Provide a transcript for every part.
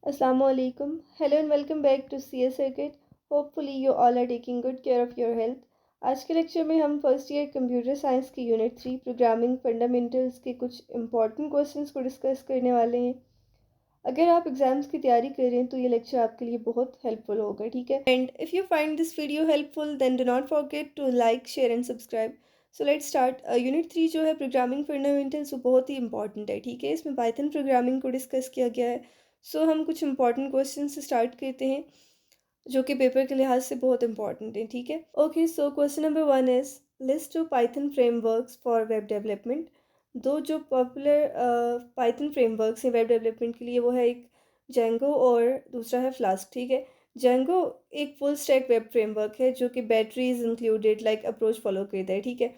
Assalamualaikum. Hello and welcome back to CS Circuit. Hopefully you all are taking good care of your health. आज के lecture में हम first year computer science की unit 3 programming fundamentals के कुछ important questions को discuss करने वाले हैं। अगर आप एग्जाम्स की तैयारी कर रहे हैं तो ये लेक्चर आपके लिए बहुत हेल्पफुल होगा, ठीक है। And if you find this video helpful then do not forget to like share and subscribe. So let's start. Unit 3 जो है प्रोग्रामिंग फंडामेंटल्स, वो बहुत ही इंपॉर्टेंट है, ठीक है। इसमें पाइथन प्रोग्रामिंग को डिस्कस किया गया है। सो हम कुछ इंपॉर्टेंट क्वेश्चन से स्टार्ट करते हैं जो कि पेपर के लिहाज से बहुत इंपॉर्टेंट है, ठीक है। Okay, so question number 1 is list two Python frameworks for web development. दो जो पॉपुलर पाइथन फ्रेमवर्क्स हैं वेब डेवलपमेंट के लिए, वो है एक जेंगो और दूसरा है फ्लास्क, ठीक है। जेंगो एक फुल स्टैक वेब फ्रेमवर्क है जो कि batteries included like approach follow करता है, ठीक है।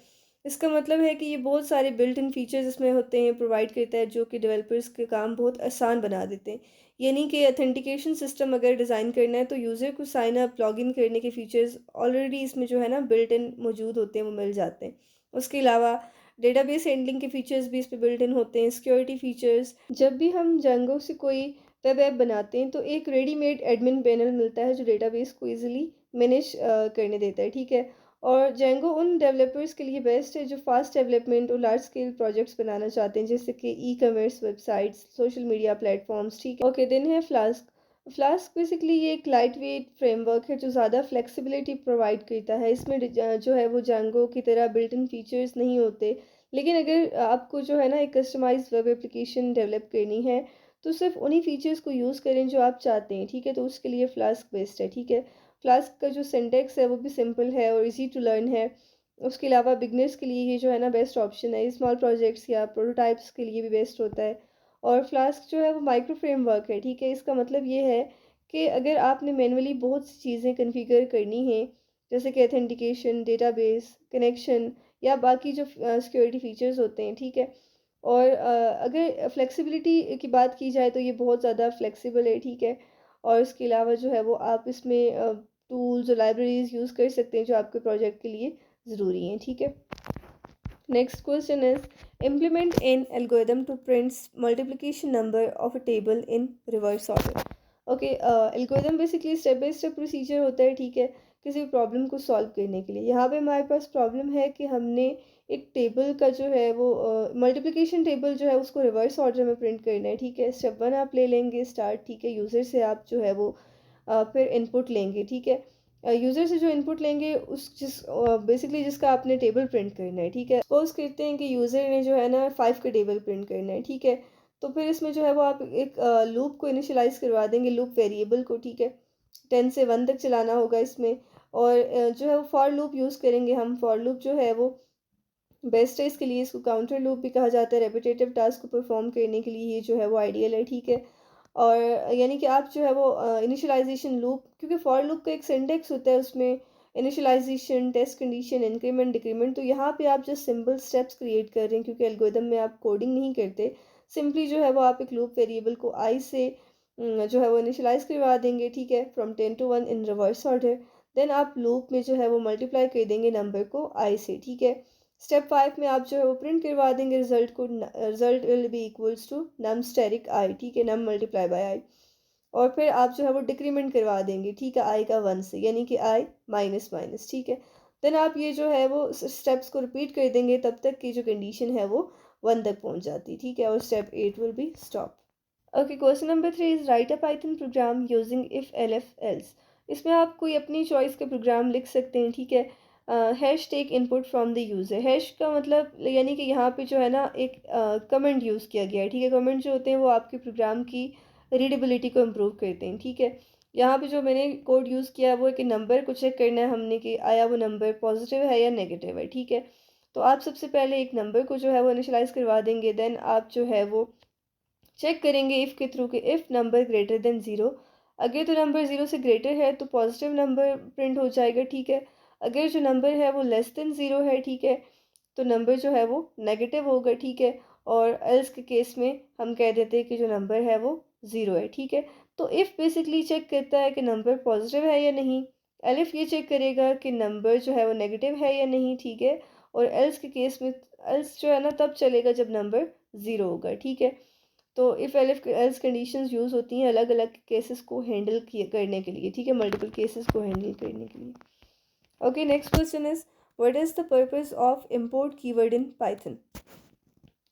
इसका मतलब है कि ये बहुत सारे बिल्ट इन फीचर्स इसमें होते हैं, प्रोवाइड करता है, जो कि डेवलपर्स के काम बहुत आसान बना देते हैं। यानी कि ऑथेंटिकेशन सिस्टम अगर डिज़ाइन करना है तो यूज़र को साइन अप लॉगिन करने के फीचर्स ऑलरेडी इसमें जो है ना बिल्ट इन मौजूद होते हैं, वो मिल जाते हैं। उसके अलावा डेटाबेस हैंडलिंग के फीचर्स भी इस पर बिल्ट इन होते हैं, सिक्योरिटी फीचर्स। जब भी हम जेंगो से कोई वेब ऐप बनाते हैं तो एक रेडीमेड एडमिन पैनल मिलता है जो डेटाबेस को ईजिली मैनेज करने देता है, ठीक है। और जेंगो उन डेवलपर्स के लिए बेस्ट है जो फास्ट डेवलपमेंट और लार्ज स्केल प्रोजेक्ट्स बनाना चाहते हैं, जैसे कि e commerce websites, social media platforms, ठीक है। ओके, देन है फ्लास्क। फ्लास्क बेसिकली ये एक लाइट वेट फ्रेमवर्क है जो ज़्यादा फ्लेक्सिबिलिटी प्रोवाइड करता है। इसमें जो है वो जेंगो की तरह बिल्ट इन फीचर्स नहीं होते, लेकिन अगर आपको जो है ना एक कस्टमाइज वेब एप्लीकेशन डेवलप करनी है तो सिर्फ उन्हीं फीचर्स को यूज़ करें जो आप चाहते हैं, ठीक है। तो उसके लिए फ्लास्क बेस्ट है, ठीक है। फ्लास्क का जो सिंटेक्स है वो भी सिंपल है और इजी टू लर्न है। उसके अलावा बिगनर्स के लिए ये जो है ना बेस्ट ऑप्शन है, स्मॉल प्रोजेक्ट्स या प्रोटोटाइप्स के लिए भी बेस्ट होता है। और फ्लास्क जो है वो माइक्रो फ्रेमवर्क है, ठीक है। इसका मतलब ये है कि अगर आपने मैनुअली बहुत सी चीज़ें कन्फिगर करनी हैं, जैसे कि ऑथेंटिकेशन, डेटाबेस कनेक्शन या बाकी जो सिक्योरिटी फीचर्स होते हैं, ठीक है। और अगर फ्लेक्सिबिलिटी की बात की जाए तो ये बहुत ज़्यादा फ्लेक्सिबल है, ठीक है। और इसके अलावा जो है वो आप इसमें टूल्स और लाइब्रेरीज यूज़ कर सकते हैं जो आपके प्रोजेक्ट के लिए ज़रूरी हैं, ठीक है। Next question is implement an algorithm to prints multiplication number of a table in reverse order. Okay, algorithm basically step by step procedure होता है, ठीक है, किसी भी प्रॉब्लम को सॉल्व करने के लिए। यहाँ पे हमारे पास प्रॉब्लम है कि हमने एक टेबल का जो है वो मल्टीप्लिकेशन टेबल जो है उसको रिवर्स ऑर्डर में प्रिंट करना है, ठीक है। स्टेप 1 आप ले लेंगे स्टार्ट, ठीक है। यूज़र से आप जो है वो फिर इनपुट लेंगे, ठीक है। यूज़र से जो इनपुट लेंगे उस जिस बेसिकली जिसका आपने टेबल प्रिंट करना है, ठीक है। सपोज करते हैं कि यूज़र ने जो है ना 5 का टेबल प्रिंट करना है, ठीक है। तो फिर इसमें जो है वो आप एक लूप को इनिशियलाइज करवा देंगे, लूप वेरिएबल को, ठीक है। 10 से 1 तक चलाना होगा इसमें। और जो है वो फॉर लूप यूज़ करेंगे हम। फॉर लूप जो है वो बेस्ट है इसके लिए, इसको काउंटर लूप भी कहा जाता है। रेपिटेटिव टास्क को परफॉर्म करने के लिए ये जो है वो आइडियल है, ठीक है। और यानी कि आप जो है वो इनिशियलाइजेशन लूप, क्योंकि फॉर लूप का एक सिंटेक्स होता है उसमें initialisation, test condition, increment, decrement. तो यहाँ पे आप जस्ट सिंपल स्टेप्स क्रिएट कर रहे हैं, क्योंकि एल्गोरिदम में आप कोडिंग नहीं करते। सिंपली जो है वो आप एक लूप वेरिएबल को आई से जो है वो इनिशियलाइज करवा देंगे, ठीक है, from 10 to 1 in reverse order. Then आप लूप में जो है वो मल्टीप्लाई कर देंगे नंबर को आई से, ठीक है। स्टेप 5 में आप जो है वो प्रिंट करवा देंगे रिजल्ट को। Result will be equals to num asterisk i, ठीक है, नम मल्टीप्लाई बाय आई। और फिर आप जो है वो डिक्रीमेंट करवा देंगे, ठीक है, आई का 1 से, यानी कि आई माइनस माइनस, ठीक है। देन आप ये जो है वो स्टेप्स को रिपीट कर देंगे तब तक की जो कंडीशन है वो 1 तक पहुंच जाती, ठीक है। और step 8 will be stop. Okay, question number 3 is write a Python program using if elif else. इसमें आप कोई अपनी चॉइस का प्रोग्राम लिख सकते हैं, ठीक है। Hash take input from the user. Hash का मतलब यानी कि यहाँ पे जो है ना एक कमेंट यूज़ किया गया है, ठीक है। कमेंट जो होते हैं वो आपके प्रोग्राम की रीडेबिलिटी को इम्प्रूव करते हैं, ठीक है। यहाँ पे जो मैंने कोड यूज़ किया है वो एक नंबर को चेक करना है हमने कि आया वो नंबर पॉजिटिव है या नेगेटिव है, ठीक है। तो आप सबसे पहले एक नंबर को जो है वो इनिशलाइज करवा देंगे। देन आप जो है वो चेक करेंगे इफ़ के थ्रू कि if number greater than zero. अगर तो नंबर ज़ीरो से ग्रेटर है तो पॉजिटिव नंबर प्रिंट हो जाएगा, ठीक है। अगर जो नंबर है वो लेस देन ज़ीरो है, ठीक है, तो नंबर जो है वो नेगेटिव होगा, ठीक है। और एल्स के केस में हम कह देते हैं कि जो नंबर है वो ज़ीरो है, ठीक है। तो इफ़ बेसिकली चेक करता है कि नंबर पॉजिटिव है या नहीं। एलिफ ये चेक करेगा कि नंबर जो है वो नेगेटिव है या नहीं, ठीक है। और एल्स के केस में एल्स जो है ना तब चलेगा जब नंबर ज़ीरो होगा, ठीक है। तो if elf else conditions use होती हैं अलग अलग केसेस को हैंडल करने के लिए, ठीक है, मल्टीपल केसेस को हैंडल करने के लिए। Okay, next question is what is the purpose of import keyword in Python.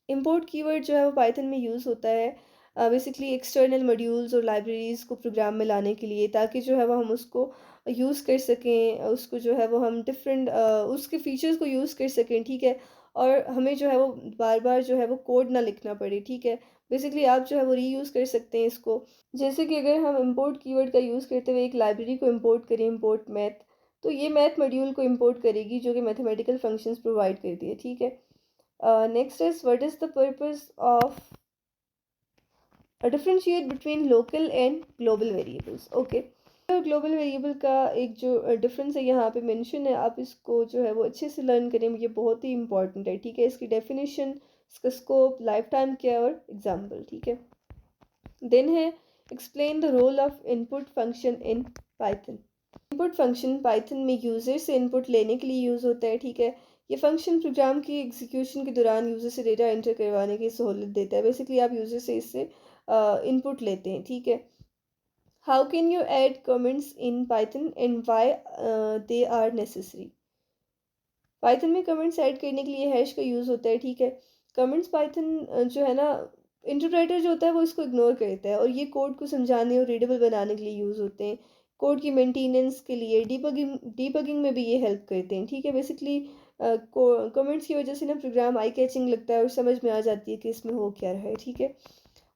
Import keyword जो है वो पाइथन में यूज़ होता है बेसिकली एक्सटर्नल मॉड्यूल्स और लाइब्रेरीज़ को प्रोग्राम में लाने के लिए, ताकि जो है वो हम उसको यूज़ कर सकें, उसको जो है वो हम डिफरेंट उसके फीचर्स को यूज़ कर सकें, ठीक है, और हमें जो है वो बार बार जो है वो कोड ना लिखना पड़े, ठीक है। बेसिकली आप जो है वो रीयूज़ कर सकते हैं इसको। जैसे कि अगर हम इम्पोर्ट कीवर्ड का यूज़ करते हुए एक लाइब्रेरी को इम्पोर्ट करें, इम्पोर्ट मैथ, तो ये मैथ मॉड्यूल को इम्पोर्ट करेगी जो कि मैथमेटिकल फंक्शंस प्रोवाइड करती है, ठीक है। Next is what is the purpose of differentiate between local and global variables. Okay, global variable का एक जो डिफरेंस है यहाँ पे मेंशन है, आप इसको जो है वो अच्छे से लर्न करें, ये बहुत ही इंपॉर्टेंट है, ठीक है। इसकी डेफिनेशन, इसका स्कोप, लाइफ टाइम क्या और एग्जाम्पल, ठीक है। देन है explain the role of input function in Python. Input function Python में यूज़र से इनपुट लेने के लिए यूज़ होता है, ठीक है। ये फंक्शन प्रोग्राम की एग्जीक्यूशन के दौरान यूज़र से डेटा एंटर करवाने की सहूलत देता है। बेसिकली आप यूज़र से इससे इनपुट लेते हैं, ठीक है। How can you add comments in Python and why they are necessary. Python में कमेंट्स ऐड करने के लिए हैश का यूज़ होता है, ठीक है। कमेंट्स पाइथन जो है ना, इंटरप्रेटर जो होता है वो इसको इग्नोर करता है, और ये कोड को समझाने और रीडेबल बनाने के लिए यूज़ होते हैं। कोड की मेंटेनेंस के लिए, डीबगिंग में भी ये हेल्प करते हैं, ठीक है। बेसिकली कमेंट्स की वजह से ना प्रोग्राम आई कैचिंग लगता है और समझ में आ जाती है कि इसमें हो क्या रहा है, ठीक है।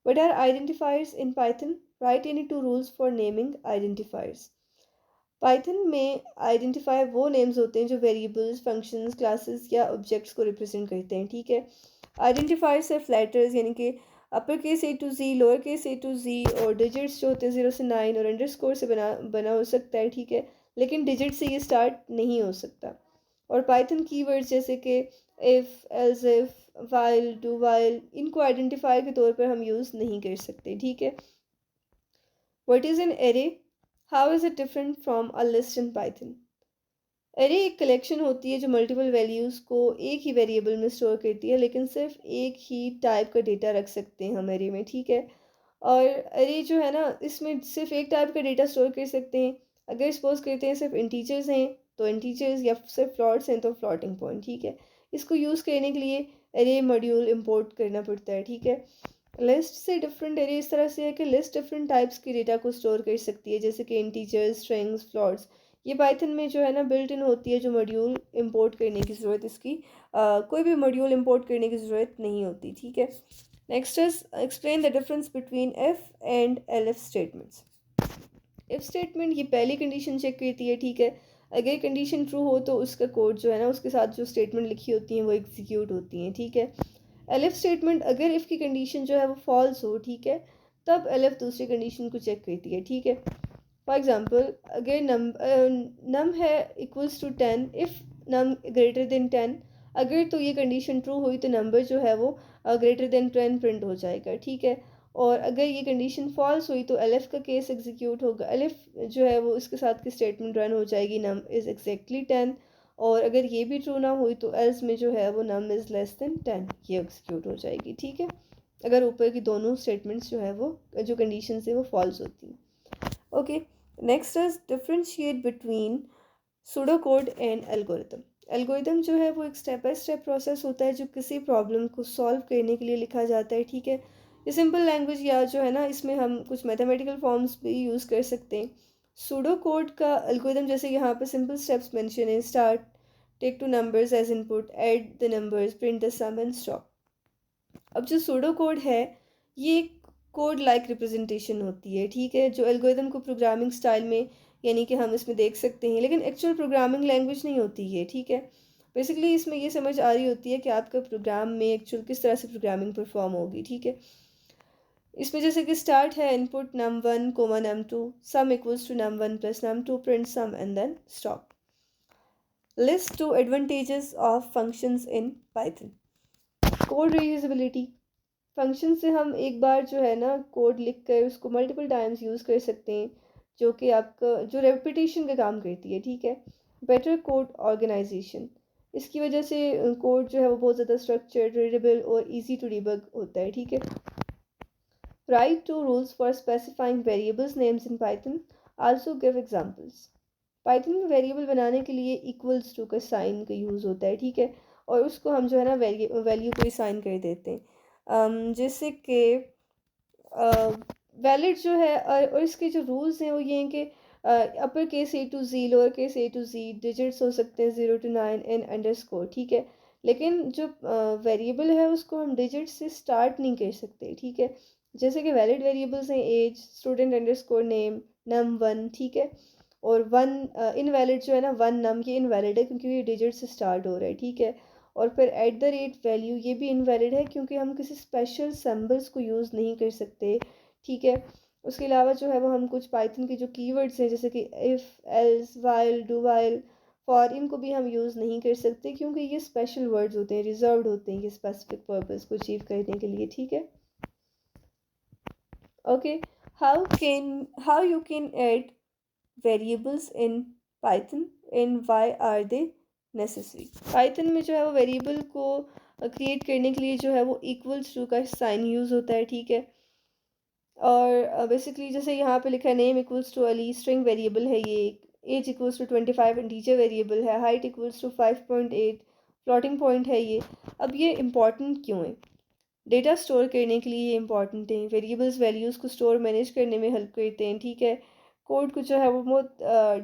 What are identifiers in Python, write any two rules for naming identifiers. Python में आइडेंटिफायर वो नेम्स होते हैं जो वेरिएबल्स, फंक्शंस, क्लासेस या ऑब्जेक्ट्स को रिप्रेजेंट करते हैं, ठीक है। आइडेंटिफायर सिर्फ लेटर्स यानी कि upper case A to Z, lower case A to Z और डिजिट्स जो होते हैं 0 से 9 और अंडरस्कोर से बना हो सकता है, ठीक है, लेकिन डिजिट से ये स्टार्ट नहीं हो सकता। और पाइथन कीवर्ड्स जैसे कि if, else if, while, do while, इनको आइडेंटिफायर के तौर पर हम यूज़ नहीं कर सकते, ठीक है। What is an array, how is it different from a list in Python. Array एक कलेक्शन होती है जो मल्टीपल वैल्यूज़ को एक ही वेरिएबल में स्टोर करती है, लेकिन सिर्फ एक ही टाइप का डेटा रख सकते हैं हम एरे में, ठीक है। और एरे जो है ना, इसमें सिर्फ एक टाइप का डेटा स्टोर कर सकते हैं। अगर सपोज करते हैं सिर्फ इंटीजर्स हैं तो इंटीजर्स, या सिर्फ फ्लॉट्स हैं तो फ्लॉटिंग पॉइंट, ठीक है। इसको यूज़ करने के लिए एरे मॉड्यूल इंपोर्ट करना पड़ता है, ठीक है। लिस्ट से डिफरेंट एरे इस तरह से है कि लिस्ट डिफरेंट टाइप्स की डेटा को स्टोर कर सकती है, जैसे कि इंटीजर्स, स्ट्रिंग्स, फ्लॉट्स। ये पाइथन में जो है ना बिल्ट इन होती है, जो मॉड्यूल इंपोर्ट करने की ज़रूरत इसकी कोई भी मॉड्यूल इंपोर्ट करने की ज़रूरत नहीं होती, ठीक है। Next is explain the difference between if and elf statements. If statement ये पहली कंडीशन चेक करती है, ठीक है। अगर कंडीशन ट्रू हो तो उसका कोड जो है ना, उसके साथ जो स्टेटमेंट लिखी होती हैं वो एग्जीक्यूट होती हैं, ठीक है। एलिफ स्टेटमेंट अगर इफ़ की कंडीशन जो है वो फॉल्स हो, ठीक है, तब एलिफ दूसरी कंडीशन को चेक करती है, ठीक है। फॉर एग्जांपल अगर नम है equals to 10, if num greater than 10, अगर तो ये कंडीशन ट्रू हुई तो नंबर जो है वो ग्रेटर देन 10 प्रिंट हो जाएगा, ठीक है। और अगर ये कंडीशन फॉल्स हुई तो एलिफ का केस एग्जीक्यूट होगा, एलिफ जो है वो इसके साथ की स्टेटमेंट रन हो जाएगी, नम इज़ एग्जैक्टली 10। और अगर ये भी ट्रू ना हुई तो एल्स में जो है वो नम इज़ लेस देन 10 ये एग्जीक्यूट हो जाएगी, ठीक है, अगर ऊपर की दोनों स्टेटमेंट्स जो है वो जो कंडीशन है वो फॉल्स होती हैं। Okay, next is differentiate between pseudo code and algorithm. Algorithm जो है वो एक स्टेप बाय स्टेप प्रोसेस होता है जो किसी प्रॉब्लम को सॉल्व करने के लिए लिखा जाता है, ठीक है। ये सिंपल लैंग्वेज या जो है ना, इसमें हम कुछ मैथमेटिकल फॉर्म्स भी यूज़ कर सकते हैं। सूडो कोड का एल्गोरिथम जैसे यहाँ पे सिंपल स्टेप्स मेंशन है, start, take two numbers as input, add the numbers, print the sum and stop. अब जो सूडो कोड है ये कोड लाइक रिप्रेजेंटेशन होती है, ठीक है, जो एल्गोरिथम को प्रोग्रामिंग स्टाइल में यानी कि हम इसमें देख सकते हैं, लेकिन एक्चुअल प्रोग्रामिंग लैंग्वेज नहीं होती है, ठीक है। बेसिकली इसमें ये समझ आ रही होती है कि आपका प्रोग्राम में एक्चुअल किस तरह से प्रोग्रामिंग परफॉर्म होगी, ठीक है। इसमें जैसे कि स्टार्ट है input num1 comma num2, sum equals to num1 plus num2, print sum and then stop. List two advantages of functions in Python. Code reusability, function से हम एक बार जो है ना कोड लिख कर उसको मल्टीपल टाइम्स यूज़ कर सकते हैं, जो कि आपका जो रेपिटेशन का काम करती है, ठीक है। बेटर कोड ऑर्गेनाइजेशन, इसकी वजह से कोड जो है वो बहुत ज़्यादा स्ट्रक्चर्ड, रीडेबल और इजी टू डिबग होता है, ठीक है। Write two rules for specifying variables names in Python. Also give examples. Python में वेरिएबल बनाने के लिए इक्वल्स टू का साइन का यूज़ होता है, ठीक है, और उसको हम जो है ना वैल्यू को साइन कर देते हैं, जैसे कि वैलिड जो है, और इसके जो रूल्स हैं वो ये हैं कि upper case A to Z, lower case A to Z, digits हो सकते हैं 0 to 9 एंड अंडरस्कोर, ठीक है, लेकिन जो वेरिएबल है उसको हम डिजिट से स्टार्ट नहीं कर सकते, ठीक है, जैसे कि वैलिड वेरिएबल्स हैं as, student underscore name, num1, ठीक है, और वन इनवैलिड जो है ना, वन नम, ये इनवैलिड है क्योंकि ये डिजिट से स्टार्ट हो रहा है, ठीक है, और फिर एट द रेट वैल्यू, ये भी इनवैलिड है क्योंकि हम किसी स्पेशल सिंबल्स को यूज़ नहीं कर सकते, ठीक है। उसके अलावा जो है वो हम कुछ पाइथन के जो कीवर्ड्स हैं जैसे कि if, else, while, do while, for, इनको भी हम यूज़ नहीं कर सकते क्योंकि ये स्पेशल वर्ड्स होते हैं, रिजर्व्ड होते हैं ये स्पेसिफिक पर्पस को अचीव करने के लिए, ठीक है। Okay, how you can add variables in Python and why are they necessary. Python में जो है वो वेरिएबल को क्रिएट करने के लिए जो है वो इक्वल्स टू का साइन यूज़ होता है, ठीक है, और बेसिकली जैसे यहाँ पे लिखा है name equals to Ali, string variable है ये, age equals to 25, integer variable है, height equals to 5.8, floating point है ये। अब ये इम्पॉर्टेंट क्यों है? डेटा स्टोर करने के लिए ये इंपॉर्टेंट है, वेरिएबल्स वैल्यूज़ को स्टोर मैनेज करने में हेल्प करते हैं, ठीक है, कोड को जो है वो बहुत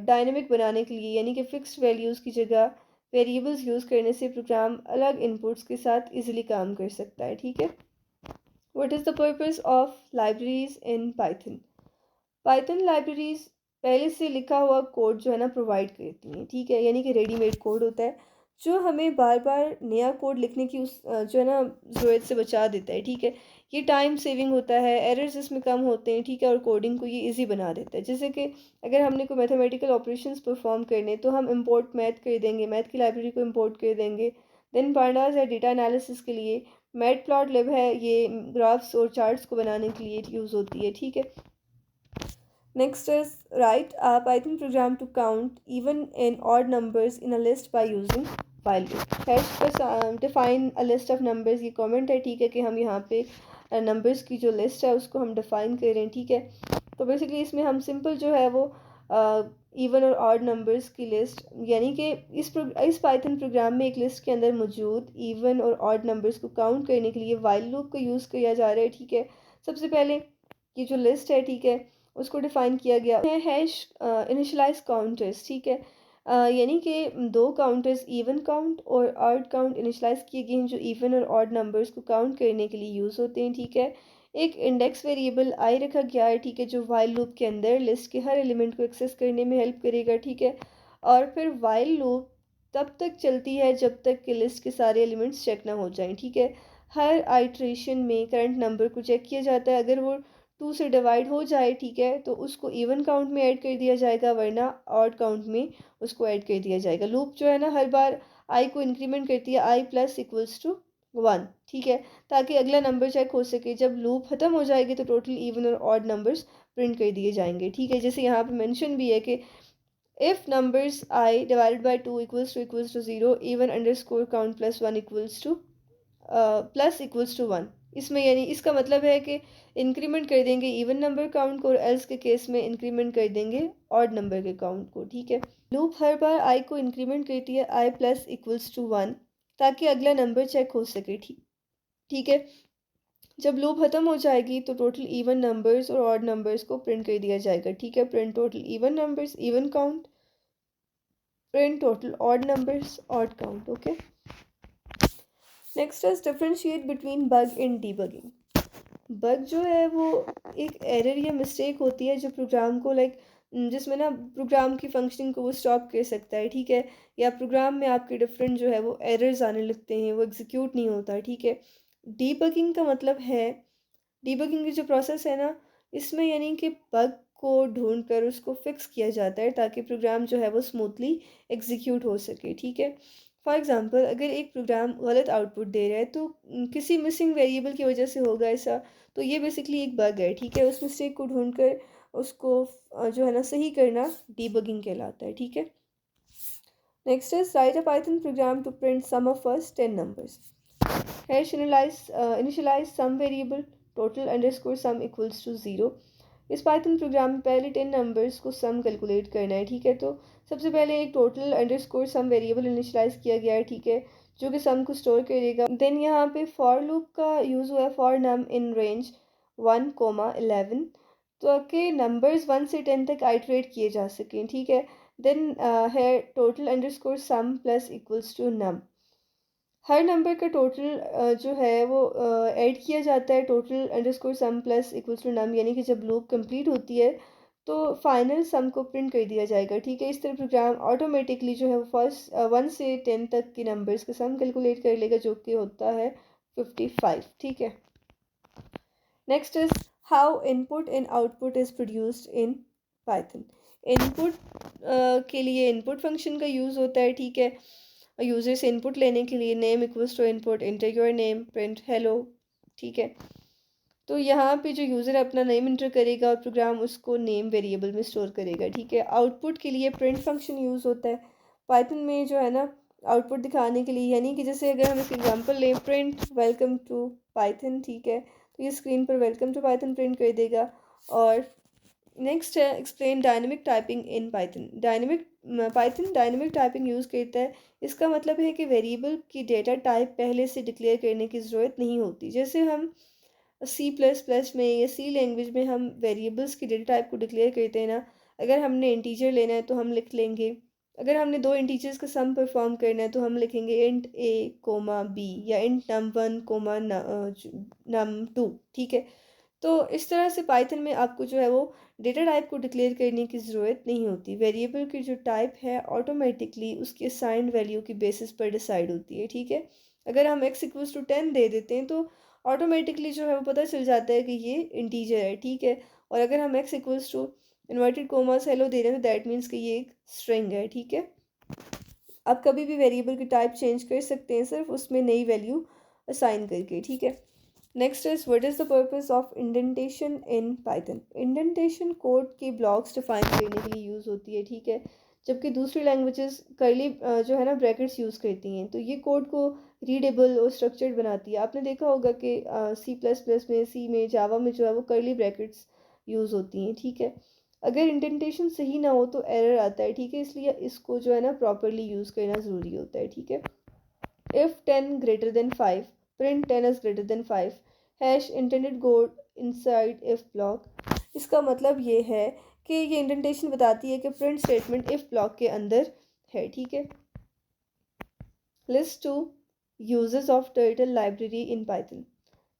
डायनेमिक बनाने के लिए, यानी कि फ़िक्स्ड वैल्यूज़ की जगह वेरिएबल्स यूज़ करने से प्रोग्राम अलग इनपुट्स के साथ इजीली काम कर सकता है, ठीक है। What is the purpose of libraries in Python. Python libraries पहले से लिखा हुआ कोड जो है ना प्रोवाइड करती हैं, ठीक है, यानी कि रेडीमेड कोड होता है जो हमें बार बार नया कोड लिखने की उस जो है ना ज़रूरत से बचा देता है, ठीक है, ये टाइम सेविंग होता है, एरर्स इसमें कम होते हैं, ठीक है, और कोडिंग को ये इजी बना देता है। जैसे कि अगर हमने कोई मैथमेटिकल ऑपरेशंस परफॉर्म करने तो हम इंपोर्ट मैथ कर देंगे, मैथ की लाइब्रेरी को इंपोर्ट कर देंगे। देन पांडास है डेटा एनालिसिस के लिए, मैट प्लॉट लिब है ये ग्राफ्स और चार्ट्स को बनाने के लिए यूज़ होती है, ठीक है। Next is write a Python program to count even and odd numbers in a list by using while loop. Hash पर define a list of numbers, ये comment है, ठीक है, कि हम यहाँ पे numbers की जो list है उसको हम define कर रहे हैं, ठीक है। तो basically इसमें हम simple जो है वो even और odd numbers की list, यानी कि इस Python प्रोग्राम में एक list के अंदर मौजूद even और odd numbers को count करने के लिए while loop का यूज़ किया जा रहा है, ठीक है। सबसे पहले ये जो list है, ठीक है, उसको डिफ़ाइन किया गया है हैश इनिशियलाइज काउंटर्स, ठीक है, यानी कि दो काउंटर्स इवन काउंट और ऑड काउंट इनिशियलाइज किए गए हैं जो इवन और ऑड नंबर्स को काउंट करने के लिए यूज़ होते हैं, ठीक है। एक इंडेक्स वेरिएबल आई रखा गया है, ठीक है, जो वाइल लूप के अंदर लिस्ट के हर एलिमेंट को एक्सेस करने में हेल्प करेगा, ठीक है, और फिर वाइल लूप तब तक चलती है जब तक कि लिस्ट के सारे एलिमेंट्स चेक ना हो जाएं, ठीक है। हर आइट्रेशन में करंट नंबर को चेक किया जाता है, अगर वो 2 से डिवाइड हो जाए, ठीक है, तो उसको इवन काउंट में ऐड कर दिया जाएगा, वरना ऑड काउंट में उसको ऐड कर दिया जाएगा। लूप जो है ना हर बार आई को इंक्रीमेंट करती है, आई प्लस इक्वल्स टू 1, ठीक है, ताकि अगला नंबर चेक हो सके। जब लूप ख़त्म हो जाएगी तो टोटल इवन और ऑड नंबर्स प्रिंट कर दिए जाएंगे, ठीक है। जैसे यहाँ पे मेंशन भी है कि if numbers I divided by 2 equals to 0, even underscore count plus 1 equals to plus equals to 1। इसमें यानी इसका मतलब है कि इंक्रीमेंट कर देंगे इवन नंबर काउंट को और एल्स के केस में इंक्रीमेंट कर देंगे ऑड नंबर के काउंट को, ठीक है। लूप हर बार आई को इंक्रीमेंट करती है आई प्लस इक्वल्स टू 1 ताकि अगला नंबर चेक हो सके, ठीक ठीक है। जब लूप ख़त्म हो जाएगी तो टोटल इवन नंबर्स और ऑड नंबर्स को प्रिंट कर दिया जाएगा, ठीक है। Print total even numbers even count, print total odd numbers odd count, okay. Next is differentiate between bug and debugging. Bug जो है वो एक एरर या मिस्टेक होती है जो प्रोग्राम को जिसमें ना प्रोग्राम की फंक्शनिंग को वो स्टॉप कर सकता है, ठीक है, या प्रोग्राम में आपके डिफरेंट जो है वो एरर्स आने लगते हैं, वो एग्जीक्यूट नहीं होता, ठीक है। डीबगिंग का मतलब है, डीबगिंग की जो प्रोसेस है ना, इसमें यानी कि बग को ढूंढ कर उसको फिक्स किया जाता है ताकि प्रोग्राम जो है वो स्मूथली एग्जीक्यूट हो सके, ठीक है। फॉर एग्ज़ाम्पल अगर एक प्रोग्राम गलत आउटपुट दे रहा है तो किसी मिसिंग वेरिएबल की वजह से होगा ऐसा, तो ये बेसिकली एक बग है, ठीक है। उस मिस्टेक को ढूंढकर उसको जो है ना सही करना डीबगिंग कहलाता है, ठीक है। Next is write a Python program to print sum of first 10 numbers. Hash initialize some variable total underscore sum equals to 0। इस पाइथन प्रोग्राम में पहले 10 नंबर्स को सम कैलकुलेट करना है, ठीक है। तो सबसे पहले एक टोटल अंडरस्कोर सम वेरिएबल इनिशियलाइज किया गया है, ठीक है, जो कि सम को स्टोर करेगा। देन यहाँ पे फॉर लूप का यूज़ हुआ है, फॉर नम इन रेंज 1,11, ताकि नंबर्स 1 से 10 तक आइटरेट किए जा सकें, ठीक है। देन है total underscore sum plus equals to num. हर नंबर का टोटल जो है वो ऐड किया जाता है total underscore sum plus equals to num, यानी कि जब लूप कंप्लीट होती है तो फाइनल सम को प्रिंट कर दिया जाएगा, ठीक है। इस तरह प्रोग्राम ऑटोमेटिकली जो है वो फर्स्ट 1 से 10 तक के नंबर्स का सम कैलकुलेट कर लेगा, जो कि होता है 55, ठीक है। Next is how input and output is produced in Python. Input के लिए इनपुट फंक्शन का यूज़ होता है, ठीक है। यूज़र से इनपुट लेने के लिए name equals to input, enter your name, print hello, ठीक है। तो यहाँ पे जो यूज़र अपना नेम इंटर करेगा और प्रोग्राम उसको नेम वेरिएबल में स्टोर करेगा, ठीक है। आउटपुट के लिए प्रिंट फंक्शन यूज़ होता है पाइथन में, जो है ना, आउटपुट दिखाने के लिए, यानी कि जैसे अगर हम इसका एग्जांपल लें, प्रिंट वेलकम टू पाइथन, ठीक है, तो ये स्क्रीन पर वेलकम टू पाइथन प्रिंट कर देगा। और नेक्स्ट है explain dynamic typing in Python. Python dynamic typing use करता है। इसका मतलब है कि वेरिएबल की डेटा टाइप पहले से डिक्लेयर करने की ज़रूरत नहीं होती। जैसे हम C++ में या सी लैंग्वेज में हम वेरिएबल्स की डेटा टाइप को डिक्लेयर करते हैं ना, अगर हमने इंटीजर लेना है तो हम लिख लेंगे, अगर हमने दो इंटीजर्स का सम परफॉर्म करना है तो हम लिखेंगे इंट a कोमा b या इंट num1 कोमा num2, ठीक है। तो इस तरह से पाइथन में आपको जो है वो डेटा टाइप को डिक्लेयर करने की ज़रूरत नहीं होती। वेरिएबल की जो टाइप है ऑटोमेटिकली उसकी असाइंड वैल्यू की बेसिस पर डिसाइड होती है, ठीक है। अगर हम x इक्वल्स टू 10 दे देते हैं तो ऑटोमेटिकली जो है वो पता चल जाता है कि ये इंटीजर है, ठीक है। और अगर हम x equals to inverted commas hello दे रहे हैं तो दैट मीन्स कि ये एक स्ट्रिंग है, ठीक है। आप कभी भी वेरिएबल की टाइप चेंज कर सकते हैं सिर्फ उसमें नई वैल्यू असाइन करके, ठीक है। Next is what is the purpose of indentation in Python. Indentation code के ब्लॉक्स डिफाइन करने के लिए यूज़ होती है, ठीक है, जबकि दूसरी लैंग्वेजेस कर्ली जो है ना ब्रैकेट्स यूज़ करती हैं, तो ये कोड को रीडेबल और स्ट्रक्चर्ड बनाती है। आपने देखा होगा कि C++ में, सी में, जावा में जो है वो कर्ली ब्रैकेट्स यूज़ होती हैं, ठीक है। अगर इंडेंटेशन सही ना हो तो एरर आता है, ठीक है, इसलिए इसको जो है ना प्रॉपरली यूज़ करना ज़रूरी होता है, ठीक है। If 10 greater than 5, print 10 is greater than 5, hash intended code inside if block. इसका मतलब ये है कि ये इंडेंटेशन बताती है कि प्रिंट स्टेटमेंट इफ ब्लॉक के अंदर है, ठीक है। List 2 uses of turtle library in Python.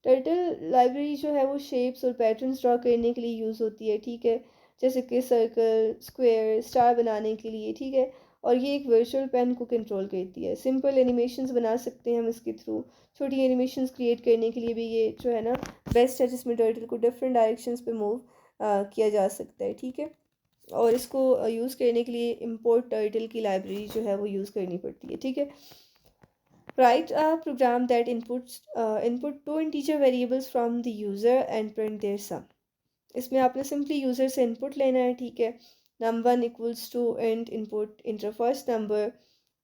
Turtle library जो है वो शेप्स और पैटर्न्स ड्रॉ करने के लिए यूज़ होती है, ठीक है, जैसे कि सर्कल, स्क्वायर, स्टार बनाने के लिए, ठीक है। और ये एक वर्चुअल पेन को कंट्रोल करती है। सिंपल एनिमेशंस बना सकते हैं हम इसके थ्रू। छोटी एनिमेशंस क्रिएट करने के लिए भी ये जो है ना बेस्ट है, जिसमें टर्टल को डिफरेंट डायरेक्शंस पे मूव किया जा सकता है, ठीक है। और इसको यूज़ करने के लिए इंपोर्ट टर्टल की लाइब्रेरी जो है वो यूज़ करनी पड़ती है, ठीक है। Write a program that input two integer variables from the user and print their sum. इसमें आपने सिंपली यूज़र से इनपुट लेना है, ठीक है। num1 equals to int input enter first number,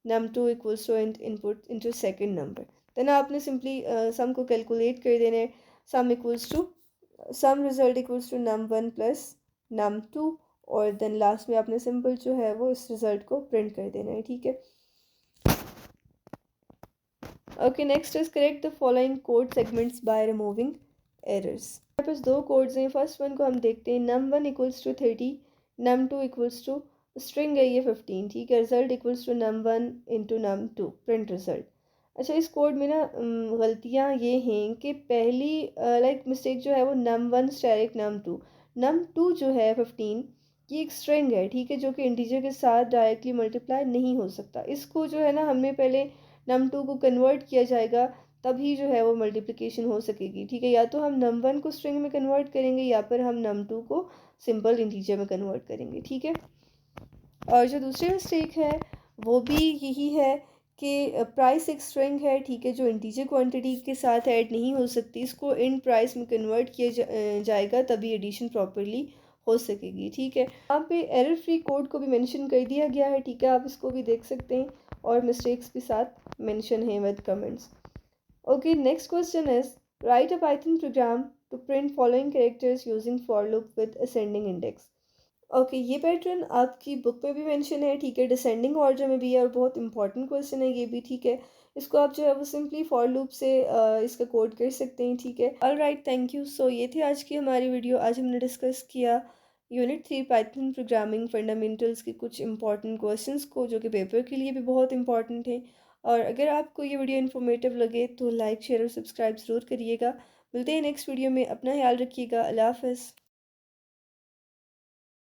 num2 equals to int input enter second number. Then आपने simply sum को calculate कर देना है। Sum equals to sum result equals to num1 plus num2, और देन लास्ट में आपने simple जो है वो इस रिजल्ट को प्रिंट कर देना है, ठीक है। Okay, next is correct the following code segments by removing errors. हमारे पास दो कोड्स हैं। फर्स्ट वन को हम देखते हैं। num1 equals to 30, num2 equals to string है ये 15, ठीक है। Result equals to num1 into num2, print result. अच्छा, इस कोड में ना गलतियाँ ये हैं कि पहली मिस्टेक जो है वो num1 स्टैरिक num2। num2 जो है 15, ये एक स्ट्रिंग है, ठीक है, जो कि इंटीजर के साथ डायरेक्टली मल्टीप्लाई नहीं हो सकता। इसको जो है ना हमने पहले num2 को कन्वर्ट किया जाएगा, तभी जो है वो मल्टीप्लिकेशन हो सकेगी, ठीक है। या तो हम num1 को स्ट्रिंग में कन्वर्ट करेंगे या फिर हम num2 को सिंपल इंटीजर में कन्वर्ट करेंगे, ठीक है। और जो दूसरी मिस्टेक है वो भी यही है कि प्राइस एक स्ट्रिंग है, ठीक है, जो इंटीजर क्वांटिटी के साथ ऐड नहीं हो सकती। इसको इन प्राइस में कन्वर्ट किया जाएगा, तभी एडिशन प्रॉपरली हो सकेगी, ठीक है। यहाँ पे एरर फ्री कोड को भी मेंशन कर दिया गया है, ठीक है, आप इसको भी देख सकते हैं और मिस्टेक्स के साथ मेंशन है with comments. Okay, next question is Write a Python program to print following characters using for loop with ascending index. Okay, ये पैटर्न आपकी बुक में भी मेंशन है, ठीक है, डिसेंडिंग ऑर्डर में भी है और बहुत इंपॉर्टेंट क्वेश्चन है ये भी, ठीक है। इसको आप जो है वो सिंपली फॉर लूप से इसका कोड कर सकते हैं, ठीक है। All right, thank you. So ये थी आज की हमारी वीडियो। आज हमने डिस्कस किया यूनिट 3 पाइथन प्रोग्रामिंग फंडामेंटल्स के कुछ इंपॉर्टेंट क्वेश्चंस को, जो कि पेपर के लिए भी बहुत इंपॉर्टेंट है। और अगर आपको ये वीडियो इन्फॉर्मेटिव लगे तो लाइक शेयर और सब्सक्राइब ज़रूर करिएगा। मिलते हैं नेक्स्ट वीडियो में। अपना ख्याल रखिएगा। अल्लाह हाफ़िज़।